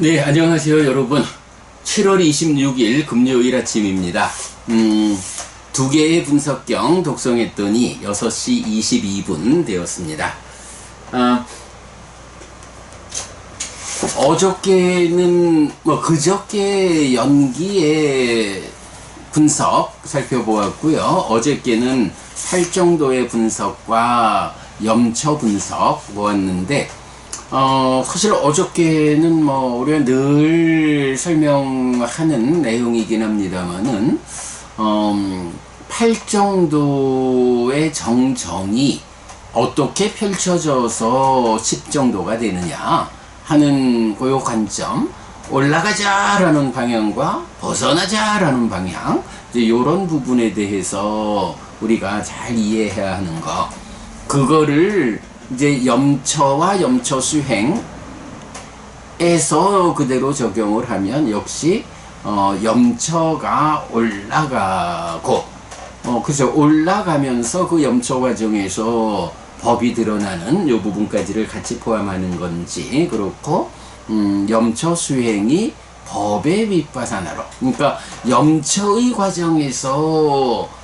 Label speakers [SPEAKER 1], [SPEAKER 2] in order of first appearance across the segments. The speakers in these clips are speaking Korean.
[SPEAKER 1] 네, 안녕하세요, 여러분. 7월 26일 금요일 아침입니다. 두 개의 분석경 독송했더니 6시 22분 되었습니다. 어저께는, 그저께 연기의 분석 살펴보았고요. 어저께는 팔정도의 분석과 염처 분석 보았는데, 사실 어저께는 우리가 늘 설명하는 내용이긴 합니다만은, 팔정도의 정정이 어떻게 펼쳐져서 십정도가 되느냐 하는 고요 관점, 올라가자라는 방향과 벗어나자라는 방향, 이런 부분에 대해서 우리가 잘 이해해야 하는 거, 그거를 이제 염처와 염처 수행에서 그대로 적용을 하면 역시 염처가 올라가고, 그래서 올라가면서 그 염처 과정에서 법이 드러나는 이 부분까지를 같이 포함하는 건지, 그렇고 염처 수행이 법의 윗바사나로, 그러니까 염처의 과정에서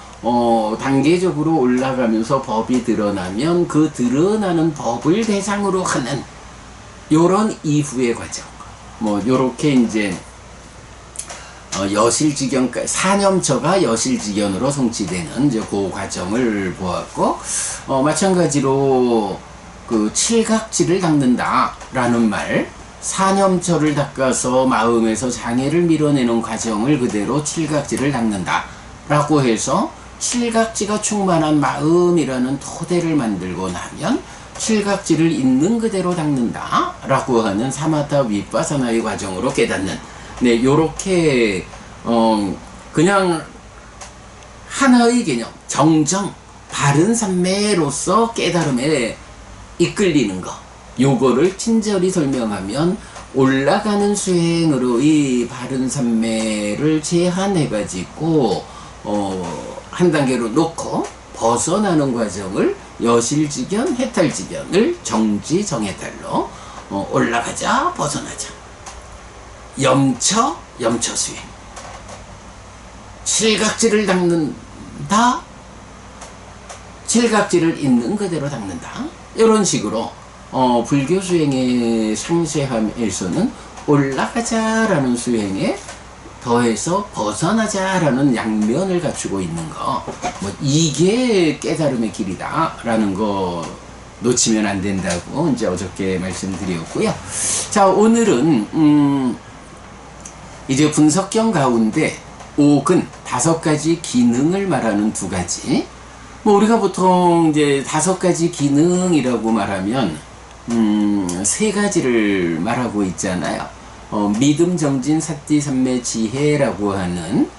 [SPEAKER 1] 단계적으로 올라가면서 법이 드러나면 그 드러나는 법을 대상으로 하는 요런 이후의 과정, 요렇게 이제 여실지견까지, 사념처가 여실지견으로 성취되는 이제 그 과정을 보았고, 마찬가지로 그 칠각지를 닦는다 라는 말, 사념처를 닦아서 마음에서 장애를 밀어내는 과정을 그대로 칠각지를 닦는다 라고 해서 칠각지가 충만한 마음이라는 토대를 만들고 나면 칠각지를 있는 그대로 닦는다 라고 하는 사마타 윗바사나의 과정으로 깨닫는, 네, 요렇게 그냥 하나의 개념, 정정, 바른 삼매로서 깨달음에 이끌리는 거, 요거를 친절히 설명하면 올라가는 수행으로의 바른 삼매를 제한해 가지고 한 단계로 놓고 벗어나는 과정을 여실지견, 해탈지견을 정지, 정해탈로 올라가자, 벗어나자. 염처, 염처 수행. 칠각지를 닦는다, 칠각지를 있는 그대로 닦는다. 이런 식으로 불교 수행의 상세함에서는 올라가자라는 수행에 더해서 벗어나자라는 양면을 갖추고 있는 거, 이게 깨달음의 길이다라는 거 놓치면 안 된다고 이제 어저께 말씀드렸고요. 자, 오늘은 이제 분석경 가운데 옥은 5가지 기능을 말하는 2가지. 우리가 보통 이제 5가지 기능이라고 말하면 3가지를 말하고 있잖아요. 믿음, 정진, 사띠, 삼매, 지혜라고 하는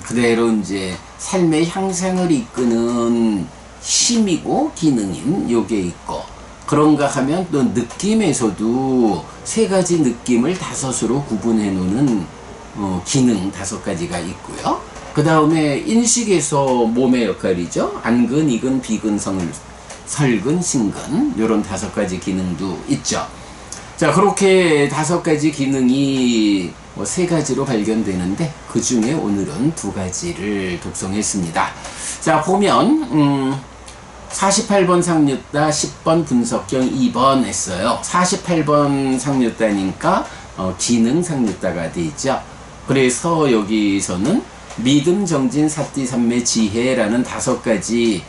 [SPEAKER 1] 그대로 이제 삶의 향상을 이끄는 힘이고 기능인 요게 있고, 그런가 하면 또 느낌에서도 3가지 느낌을 5으로 구분해 놓는 기능 5가지가 있고요. 그 다음에 인식에서 몸의 역할이죠. 안근, 이근, 비근, 설근, 신근, 요런 5가지 기능도 있죠. 자, 그렇게 5가지 기능이 3가지로 발견되는데, 그 중에 오늘은 2가지를 독송했습니다. 자, 보면 48번 상류따, 10번 분석경 2번 했어요. 48번 상류따니까 기능 상류따가 되죠. 그래서 여기서는 믿음, 정진, 사띠, 삼매, 지혜라는 5가지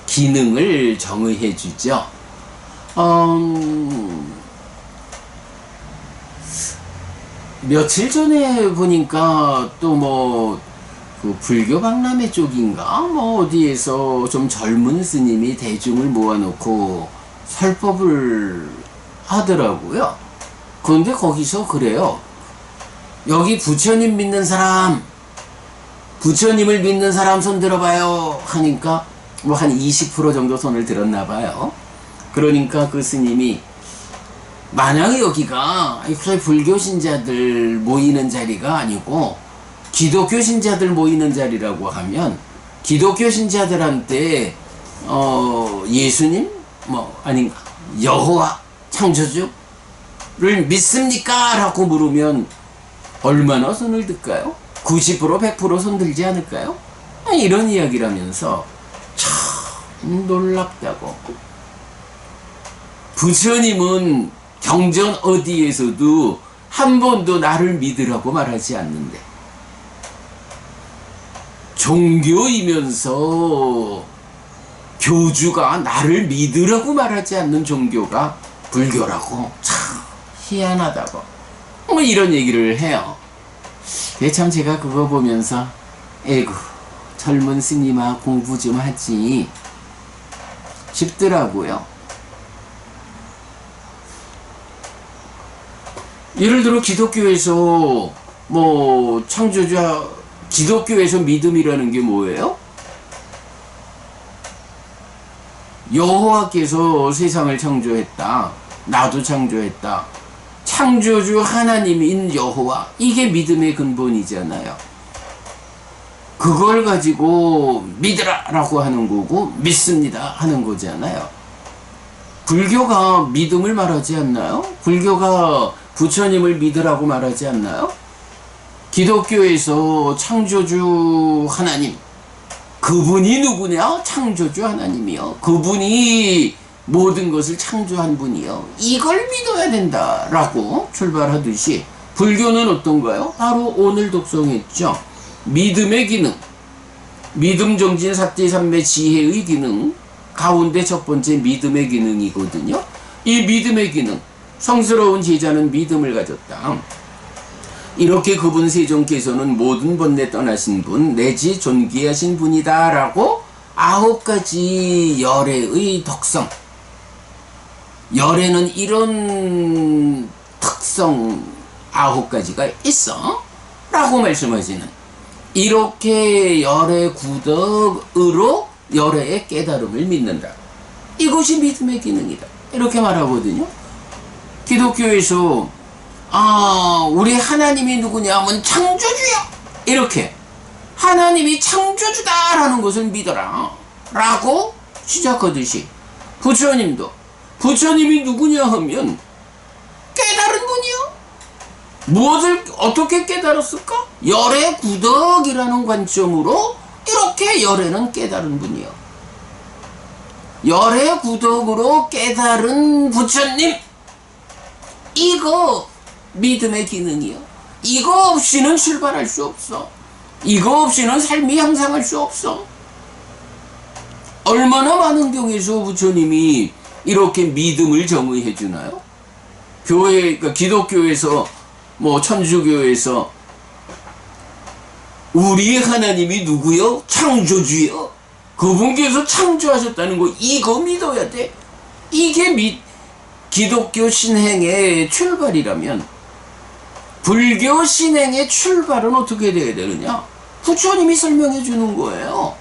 [SPEAKER 1] 기능을 정의해 주죠. 며칠 전에 보니까 또 그 불교 박람회 쪽인가 어디에서 좀 젊은 스님이 대중을 모아놓고 설법을 하더라고요. 그런데 거기서 그래요. 여기 부처님 믿는 사람, 부처님을 믿는 사람 손 들어봐요 하니까 한 20% 정도 손을 들었나 봐요. 그러니까 그 스님이, 만약에 여기가 불교 신자들 모이는 자리가 아니고 기독교 신자들 모이는 자리라고 하면, 기독교 신자들한테 예수님 아닌가, 여호와 창조주 믿습니까? 라고 물으면 얼마나 손을 들까요? 90% 100% 손들지 않을까요? 이런 이야기를 하면서 참 놀랍다고. 부처님은 경전 어디에서도 한 번도 나를 믿으라고 말하지 않는데, 종교이면서 교주가 나를 믿으라고 말하지 않는 종교가 불교라고. 참 희한하다고. 뭐 이런 얘기를 해요. 참 제가 그거 보면서 에구, 젊은 스님아 공부 좀 하지 싶더라고요. 예를 들어 기독교에서 뭐 창조자, 기독교에서 믿음이라는 게 뭐예요? 여호와께서 세상을 창조했다. 나도 창조했다. 창조주 하나님인 여호와, 이게 믿음의 근본이잖아요. 그걸 가지고 믿으라 라고 하는 거고 믿습니다 하는 거잖아요. 불교가 믿음을 말하지 않나요? 불교가 부처님을 믿으라고 말하지 않나요? 기독교에서 창조주 하나님, 그분이 누구냐? 창조주 하나님이요. 그분이 모든 것을 창조한 분이요. 이걸 믿어야 된다라고 출발하듯이, 불교는 어떤가요? 바로 오늘 독송했죠. 믿음의 기능, 믿음 정진 사띠 삼매 지혜의 기능 가운데 첫 번째 믿음의 기능이거든요. 이 믿음의 기능, 성스러운 제자는 믿음을 가졌다. 이렇게 그분 세종께서는 모든 번뇌 떠나신 분 내지 존귀하신 분이다 라고 9가지 열애의 덕성, 열애는 이런 특성 9가지가 있어 라고 말씀하시는, 이렇게 열애 구덕으로 열애의 깨달음을 믿는다. 이것이 믿음의 기능이다. 이렇게 말하거든요. 기독교에서 우리 하나님이 누구냐 하면 창조주야. 이렇게 하나님이 창조주다라는 것을 믿어라 라고 시작하듯이, 부처님도 부처님이 누구냐 하면 깨달은 분이요. 무엇을 어떻게 깨달았을까? 열애 구덕이라는 관점으로 이렇게 열애는 깨달은 분이요. 열애 구덕으로 깨달은 부처님, 이거 믿음의 기능이요. 이거 없이는 출발할 수 없어. 이거 없이는 삶이 향상할 수 없어. 얼마나 많은 경우에서 부처님이 이렇게 믿음을 정의해 주나요? 교회, 그러니까 기독교에서 뭐 천주교에서 우리 하나님이 누구요? 창조주요. 그분께서 창조하셨다는 거, 이거 믿어야 돼. 이게 기독교 신행의 출발이라면, 불교 신행의 출발은 어떻게 돼야 되느냐? 부처님이 설명해 주는 거예요.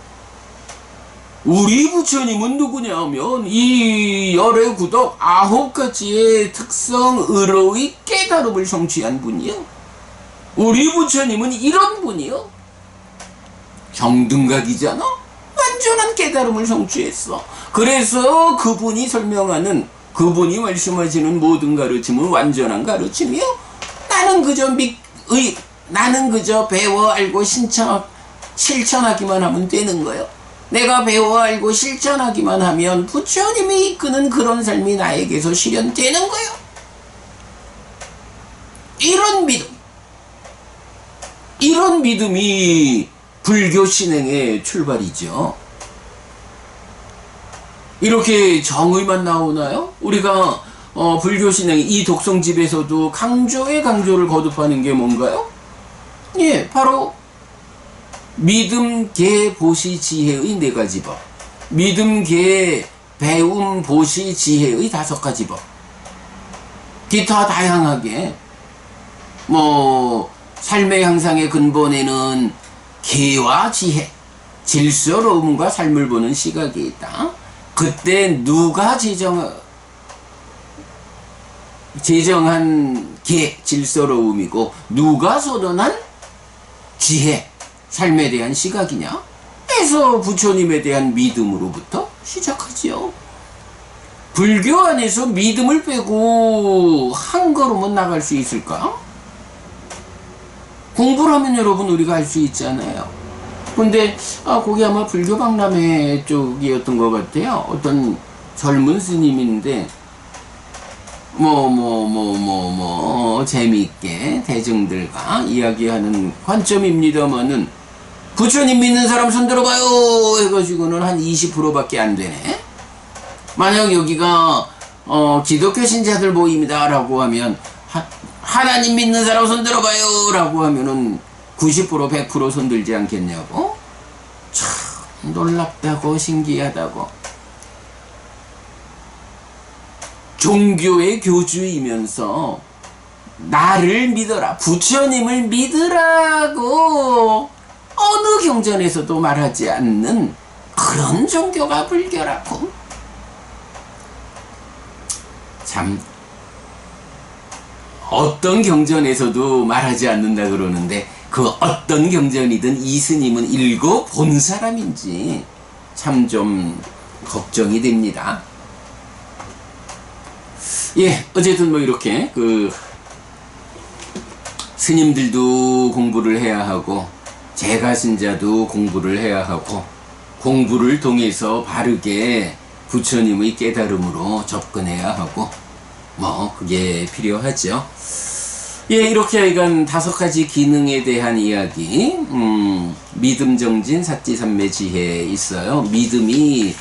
[SPEAKER 1] 우리 부처님은 누구냐 하면 이 열애 구덕 9가지의 특성으로의 깨달음을 성취한 분이요. 우리 부처님은 이런 분이요. 정등각이잖아. 완전한 깨달음을 성취했어. 그래서 그분이 설명하는, 그분이 말씀하시는 모든 가르침은 완전한 가르침이요. 나는 그저 배워 알고 실천하기만 하면 되는 거예요. 내가 배워 알고 실천하기만 하면 부처님이 이끄는 그런 삶이 나에게서 실현되는 거예요. 이런 믿음이 불교 신행의 출발이죠. 이렇게 정의만 나오나요? 우리가 불교 신행 이 독성집에서도 강조를 거듭하는 게 뭔가요? 예, 바로 믿음, 계, 보시, 지혜의 4가지 법, 믿음, 계, 배움, 보시, 지혜의 5가지 법, 기타 다양하게 삶의 향상의 근본에는 계와 지혜, 질서로움과 삶을 보는 시각이 있다. 그때 누가 제정한 계, 질서로움이고 누가 선언한 지혜, 삶에 대한 시각이냐? 해서 부처님에 대한 믿음으로부터 시작하지요. 불교 안에서 믿음을 빼고 한 걸음은 나갈 수 있을까? 공부를 하면 여러분 우리가 알 수 있잖아요. 근데 거기 아마 불교 박람회 쪽이었던 것 같아요. 어떤 젊은 스님인데 재미있게 대중들과 이야기하는 관점입니다만은 부처님 믿는 사람 손 들어봐요 해가지고는 한 20%밖에 안 되네. 만약 여기가 기독교 신자들 모임이다 라고 하면 하나님 믿는 사람 손 들어봐요 라고 하면은 90% 100% 손 들지 않겠냐고. 참 놀랍다고 신기하다고. 종교의 교주이면서 나를 믿어라, 부처님을 믿으라고 어느 경전에서도 말하지 않는 그런 종교가 불교라고. 참 어떤 경전에서도 말하지 않는다 그러는데 그 어떤 경전이든 이 스님은 읽어본 사람인지 참 좀 걱정이 됩니다. 예, 어쨌든 뭐 이렇게 스님들도 공부를 해야 하고 제가신자도 공부를 해야 하고 공부를 통해서 바르게 부처님의 깨달음으로 접근해야 하고 그게 필요하죠. 예, 이렇게 하여간 5가지 기능에 대한 이야기, 믿음 정진 사띠삼매 지혜에 있어요. 믿음이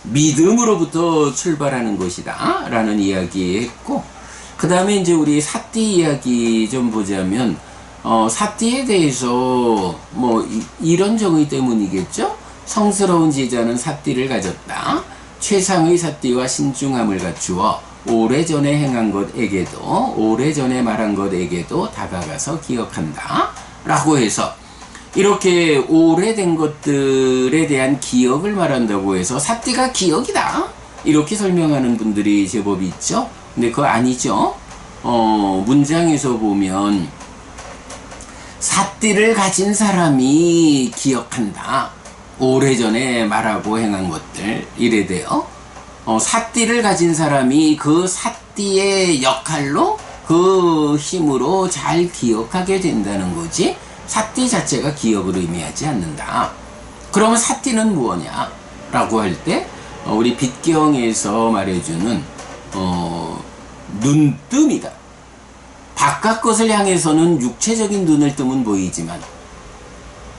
[SPEAKER 1] 믿음으로부터 출발하는 것이다 라는 이야기 했고, 그 다음에 이제 우리 사띠 이야기 좀 보자면 사띠에 대해서 이런 정의 때문이겠죠. 성스러운 제자는 사띠를 가졌다. 최상의 사띠와 신중함을 갖추어 오래전에 행한 것에게도 오래전에 말한 것에게도 다가가서 기억한다 라고 해서 이렇게 오래된 것들에 대한 기억을 말한다고 해서 사띠가 기억이다 이렇게 설명하는 분들이 제법 있죠. 근데 그거 아니죠. 문장에서 보면 사띠를 가진 사람이 기억한다. 오래전에 말하고 행한 것들 이래 돼요. 사띠를 가진 사람이 그 사띠의 역할로 그 힘으로 잘 기억하게 된다는 거지, 사띠 자체가 기억을 의미하지 않는다. 그러면 사띠는 무엇냐 라고 할 때 우리 빛경에서 말해주는 눈뜸이다. 바깥 것을 향해서는 육체적인 눈을 뜨면 보이지만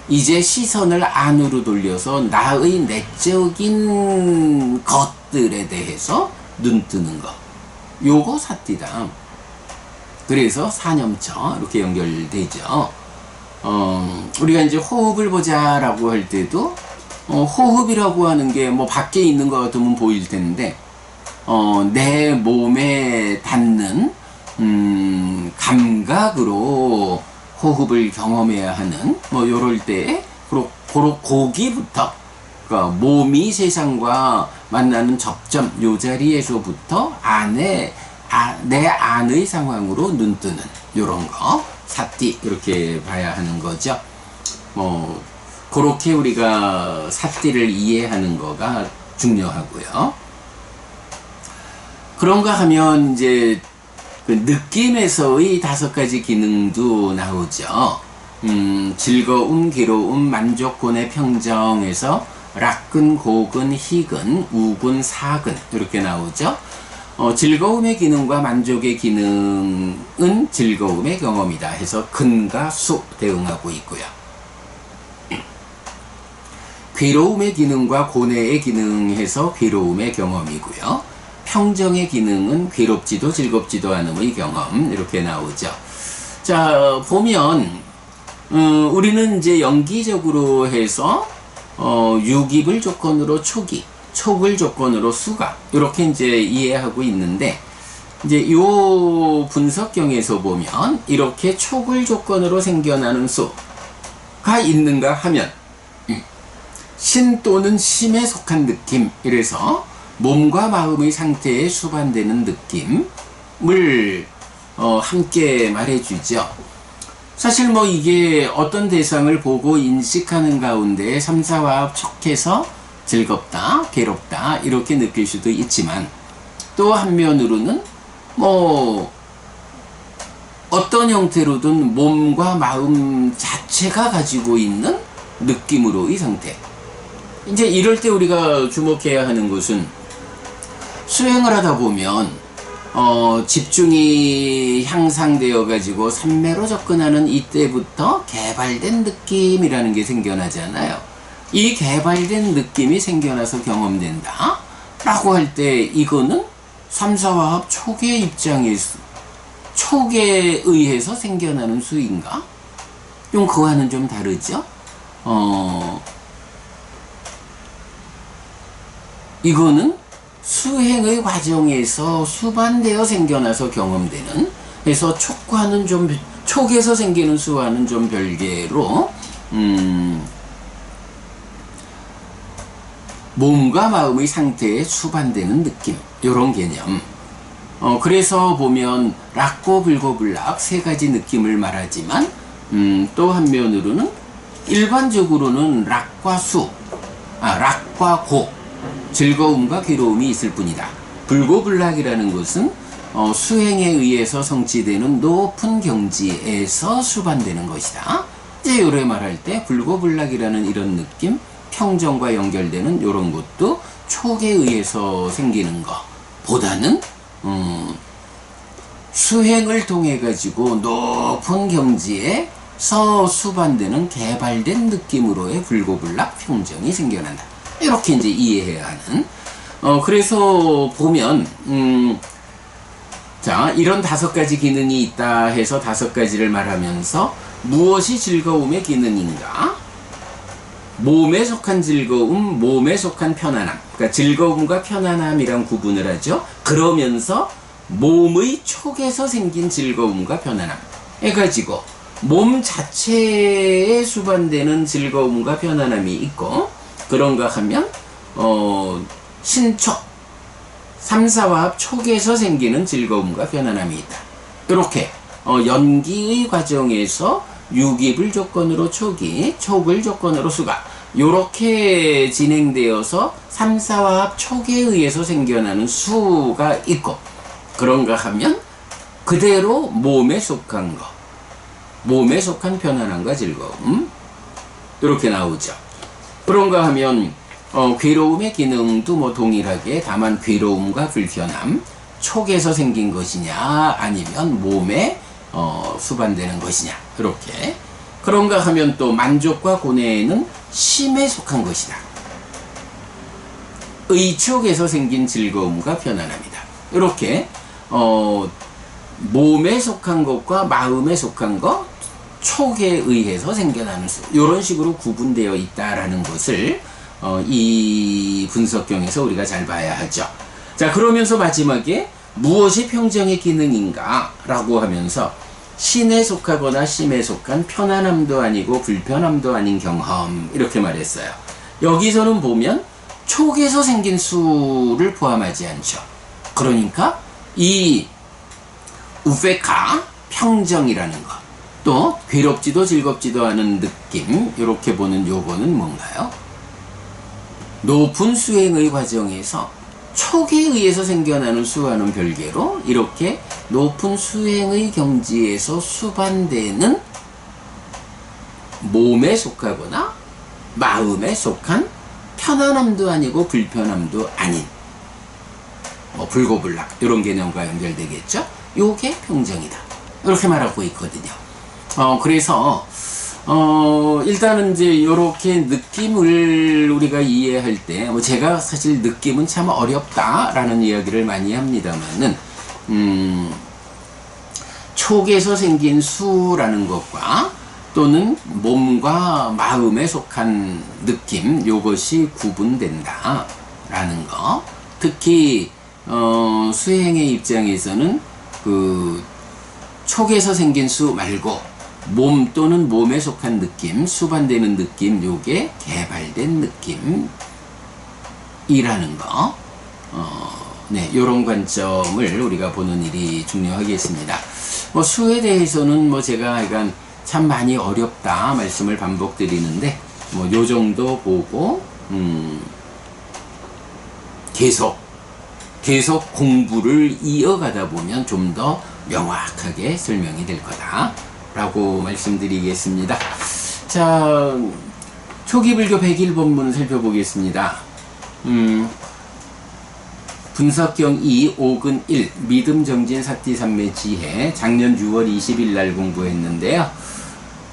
[SPEAKER 1] 이제 시선을 안으로 돌려서 나의 내적인 것들에 대해서 눈 뜨는 것, 요거 사띠다. 그래서 사념처 이렇게 연결되죠. 우리가 이제 호흡을 보자 라고 할 때도 호흡이라고 하는 게 밖에 있는 것 같으면 보일 텐데 내 몸에 닿는 감각으로 호흡을 경험해야 하는 요럴 때 거기부터, 그러니까 몸이 세상과 만나는 접점 요 자리에서부터 내 안의 상황으로 눈뜨는 요런 거 사띠 이렇게 봐야 하는 거죠. 그렇게 우리가 사띠를 이해하는 거가 중요하고요. 그런가 하면 이제 그 느낌에서의 5가지 기능도 나오죠. 즐거움, 괴로움, 만족, 고뇌, 평정에서 락근, 고근, 희근, 우근, 사근 이렇게 나오죠. 즐거움의 기능과 만족의 기능은 즐거움의 경험이다 해서 근과 수 대응하고 있고요. 괴로움의 기능과 고뇌의 기능해서 괴로움의 경험이고요. 평정의 기능은 괴롭지도 즐겁지도 않음의 경험 이렇게 나오죠. 자, 보면 우리는 이제 연기적으로 해서 유깁을 조건으로 초기, 촉을 조건으로 수가 이렇게 이제 이해하고 있는데, 이제 요 분석경에서 보면 이렇게 촉을 조건으로 생겨나는 수가 있는가 하면 신 또는 심에 속한 느낌, 이래서 몸과 마음의 상태에 수반되는 느낌을 함께 말해주죠. 사실 이게 어떤 대상을 보고 인식하는 가운데 삼사화합 촉해서 즐겁다, 괴롭다 이렇게 느낄 수도 있지만 또 한면으로는 뭐 어떤 형태로든 몸과 마음 자체가 가지고 있는 느낌으로의 상태. 이제 이럴 때 우리가 주목해야 하는 것은 수행을 하다 보면 집중이 향상되어 가지고 삼매로 접근하는 이때부터 개발된 느낌이라는 게 생겨나잖아요. 이 개발된 느낌이 생겨나서 경험된다 라고 할 때 이거는 삼사화합 촉의 입장에서 촉에 의해서 생겨나는 수인가? 좀 그와는 좀 다르죠? 이거는 수행의 과정에서 수반되어 생겨나서 경험되는, 그래서 촉과는 좀, 촉에서 생기는 수와는 좀 별개로 몸과 마음의 상태에 수반되는 느낌, 요런 개념. 그래서 보면 락고 불고불락 세 가지 느낌을 말하지만 또 한면으로는 일반적으로는 락과 락과 고, 즐거움과 괴로움이 있을 뿐이다. 불고불락이라는 것은 수행에 의해서 성취되는 높은 경지에서 수반되는 것이다. 이제 요래 말할 때 불고불락이라는 이런 느낌, 평정과 연결되는 요런 것도 촉에 의해서 생기는 것 보다는 수행을 통해 가지고 높은 경지에서 수반되는 개발된 느낌으로의 불고불락 평정이 생겨난다. 이렇게 이제 이해해야 하는. 그래서 보면 자, 이런 5가지 기능이 있다 해서 5가지를 말하면서 무엇이 즐거움의 기능인가? 몸에 속한 즐거움, 몸에 속한 편안함. 그러니까 즐거움과 편안함이란 구분을 하죠. 그러면서 몸의 촉에서 생긴 즐거움과 편안함 해가지고 몸 자체에 수반되는 즐거움과 편안함이 있고, 그런가 하면 신촉, 삼사화합 촉에서 생기는 즐거움과 편안함이 있다. 이렇게 연기의 과정에서 유깁을 조건으로 촉이, 촉을 조건으로 수가, 요렇게 진행되어서 삼사화합 촉에 의해서 생겨나는 수가 있고, 그런가 하면 그대로 몸에 속한 거, 몸에 속한 편안함과 즐거움, 이렇게 나오죠. 그런가 하면 괴로움의 기능도 뭐 동일하게, 다만 괴로움과 불편함, 촉에서 생긴 것이냐 아니면 몸에 수반되는 것이냐, 이렇게. 그런가 하면 또 만족과 고뇌에는 심에 속한 것이다. 의촉에서 생긴 즐거움과 편안함이다. 이렇게 몸에 속한 것과 마음에 속한 것, 촉에 의해서 생겨나는 수, 이런 식으로 구분되어 있다라는 것을 이 분석경에서 우리가 잘 봐야 하죠. 자, 그러면서 마지막에 무엇이 평정의 기능인가 라고 하면서 신에 속하거나 심에 속한 편안함도 아니고 불편함도 아닌 경험, 이렇게 말했어요. 여기서는 보면 촉에서 생긴 수를 포함하지 않죠. 그러니까 이 우페카, 평정이라는 것, 또 괴롭지도 즐겁지도 않은 느낌, 이렇게 보는 요거는 뭔가요? 높은 수행의 과정에서 촉에 의해서 생겨나는 수와는 별개로 이렇게 높은 수행의 경지에서 수반되는 몸에 속하거나 마음에 속한 편안함도 아니고 불편함도 아닌 불고불락, 이런 개념과 연결되겠죠. 요게 평정이다, 이렇게 말하고 있거든요. 그래서 일단은 이제 요렇게 느낌을 우리가 이해할 때, 제가 사실 느낌은 참 어렵다라는 이야기를 많이 합니다만은 촉에서 생긴 수라는 것과 또는 몸과 마음에 속한 느낌, 요것이 구분된다 라는 거. 특히 수행의 입장에서는 그 촉에서 생긴 수 말고 몸 또는 몸에 속한 느낌, 수반되는 느낌, 요게 개발된 느낌이라는 거. 네, 요런 관점을 우리가 보는 일이 중요하겠습니다. 수에 대해서는 제가 약간 참 많이 어렵다 말씀을 반복드리는데, 요 정도 보고, 계속 계속 공부를 이어가다 보면 좀 더 명확하게 설명이 될 거다라고 말씀드리겠습니다. 자, 초기불교 101본문 살펴보겠습니다. 분석경 2, 오근 1, 믿음정진 사띠삼매 지혜, 작년 6월 20일 날 공부했는데요.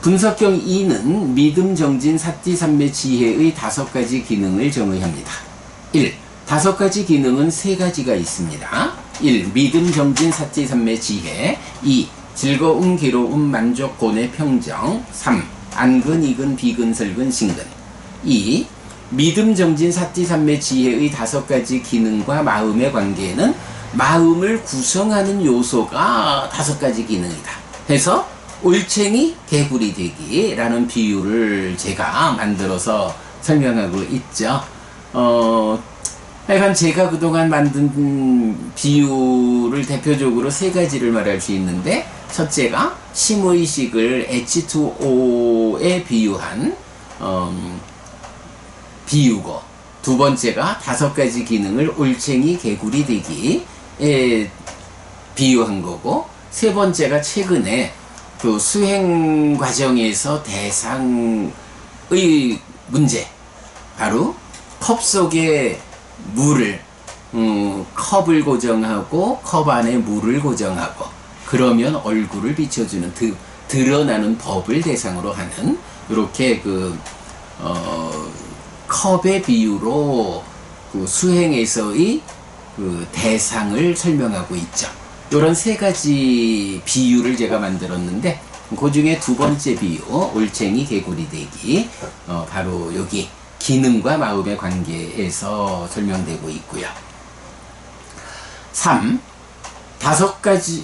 [SPEAKER 1] 분석경 2는 믿음정진 사띠삼매 지혜의 5가지 기능을 정의합니다. 1. 5가지 기능은 3가지가 있습니다. 1. 믿음정진 사띠삼매 지혜. 2. 즐거움, 괴로움, 만족, 고뇌, 평정. 3. 안근, 이근, 비근, 설근, 신근. 2. 믿음정진 사띠삼매 지혜의 5가지 기능과 마음의 관계에는 마음을 구성하는 요소가 5가지 기능이다 해서 올챙이 개구리 되기라는 비유를 제가 만들어서 설명하고 있죠. 하여간 제가 그동안 만든 비유를 대표적으로 3가지를 말할 수 있는데, 첫째가 심의식을 H2O에 비유한 비유고, 두 번째가 5가지 기능을 올챙이 개구리 되기에 비유한 거고, 세 번째가 최근에 그 수행 과정에서 대상의 문제, 바로 컵 속에 물을 컵을 고정하고 컵 안에 물을 고정하고 그러면 얼굴을 비춰주는 드러나는 법을 대상으로 하는 이렇게 컵의 비유로 그 수행에서의 그 대상을 설명하고 있죠. 이런 3가지 비유를 제가 만들었는데, 그 중에 두 번째 비유, 올챙이 개구리 되기, 바로 여기 기능과 마음의 관계에서 설명되고 있고요. 3. 5가지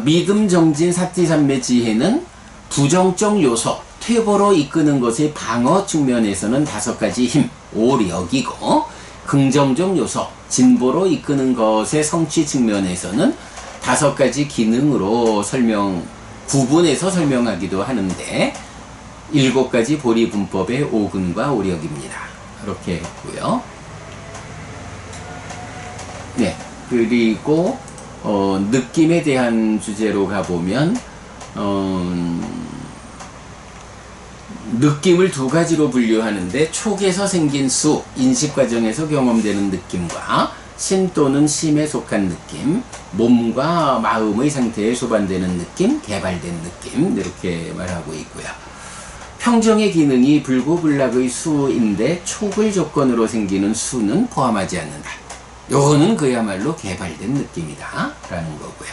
[SPEAKER 1] 믿음 정진 사띠삼매 지혜는 부정적 요소, 퇴보로 이끄는 것의 방어 측면에서는 5가지 힘, 오력이고, 긍정적 요소, 진보로 이끄는 것의 성취 측면에서는 5가지 기능으로 구분해서 설명하기도 하는데, 7가지 보리분법의 오근과 오력입니다. 이렇게 했고요. 네, 그리고 느낌에 대한 주제로 가보면 느낌을 2가지로 분류하는데, 촉에서 생긴 수, 인식 과정에서 경험되는 느낌과 신 또는 심에 속한 느낌, 몸과 마음의 상태에 소반되는 느낌, 개발된 느낌, 이렇게 말하고 있고요. 평정의 기능이 불고불락의 수인데 촉을 조건으로 생기는 수는 포함하지 않는다. 요거는 그야말로 개발된 느낌이다 라는 거고요.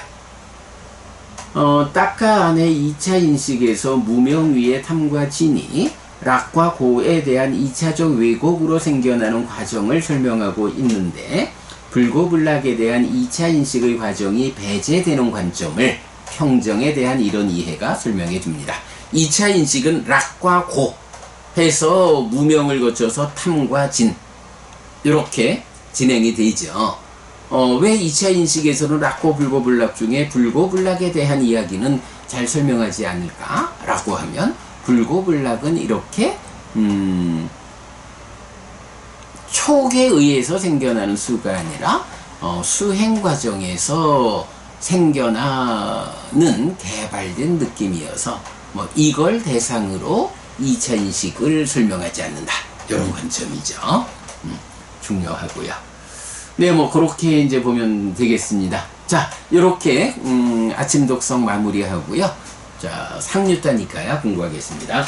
[SPEAKER 1] 딱가 안의 2차 인식에서 무명 위의 탐과 진이 락과 고에 대한 2차적 왜곡으로 생겨나는 과정을 설명하고 있는데, 불고불락에 대한 2차 인식의 과정이 배제되는 관점을 평정에 대한 이런 이해가 설명해 줍니다. 2차 인식은 락과 고 해서 무명을 거쳐서 탐과 진, 이렇게 진행이 되죠. 왜 2차 인식에서는 락고 불고불락 중에 불고불락에 대한 이야기는 잘 설명하지 않을까 라고 하면, 불고불락은 이렇게 촉에 의해서 생겨나는 수가 아니라 수행 과정에서 생겨나는 개발된 느낌이어서 이걸 대상으로 2차 인식을 설명하지 않는다, 이런 관점이죠. 중요하고요. 네, 그렇게 이제 보면 되겠습니다. 자, 이렇게 아침 독성 마무리하고요. 자, 상류단니까요 공부하겠습니다.